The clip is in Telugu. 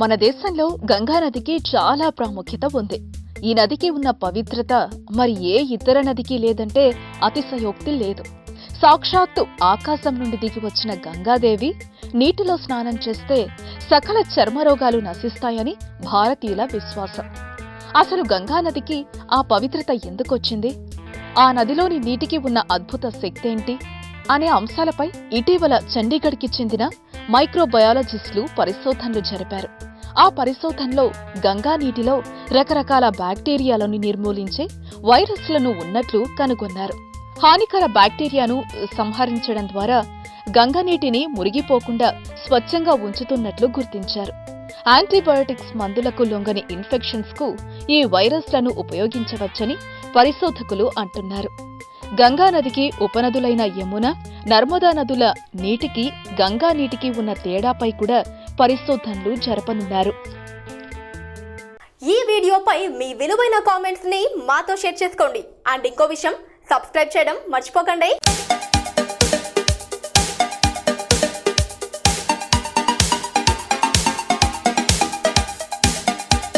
మన దేశంలో గంగా నదికి చాలా ప్రాముఖ్యత ఉంది. ఈ నదికి ఉన్న పవిత్రత మరి ఏ ఇతర నదికి లేదంటే అతిశయోక్తి లేదు. సాక్షాత్తు ఆకాశం నుండి దిగి వచ్చిన గంగాదేవి నీటిలో స్నానం చేస్తే సకల చర్మరోగాలు నశిస్తాయని భారతీయుల విశ్వాసం. అసలు గంగా నదికి ఆ పవిత్రత ఎందుకొచ్చింది? ఆ నదిలోని నీటికి ఉన్న అద్భుత శక్తి ఏంటి అనే అంశాలపై ఇటీవల చండీగఢ్కి చెందిన మైక్రోబయాలజిస్టులు పరిశోధనలు జరిపారు. ఆ పరిశోధనలో గంగా నీటిలో రకరకాల బ్యాక్టీరియాలను నిర్మూలించే వైరస్లను ఉన్నట్లు కనుగొన్నారు. హానికర బ్యాక్టీరియాను సంహరించడం ద్వారా గంగా నీటిని మురిగిపోకుండా స్వచ్ఛంగా ఉంచుతున్నట్లు గుర్తించారు. యాంటీబయోటిక్స్ మందులకు లొంగని ఇన్ఫెక్షన్స్ కు ఈ వైరస్లను ఉపయోగించవచ్చని పరిశోధకులు అంటున్నారు. గంగా నదికి ఉపనదులైన యమున, నర్మదా నదుల నీటికి గంగా నీటికి ఉన్న తేడాపై కూడా పరిశోధనలు జరపనున్నారు. ఈ వీడియోపై మీ విలువైన కామెంట్స్ ని మాతో షేర్ చేసుకోండి. అండ్ ఇంకో విషయం, సబ్స్క్రైబ్ చేయడం మర్చిపోకండి.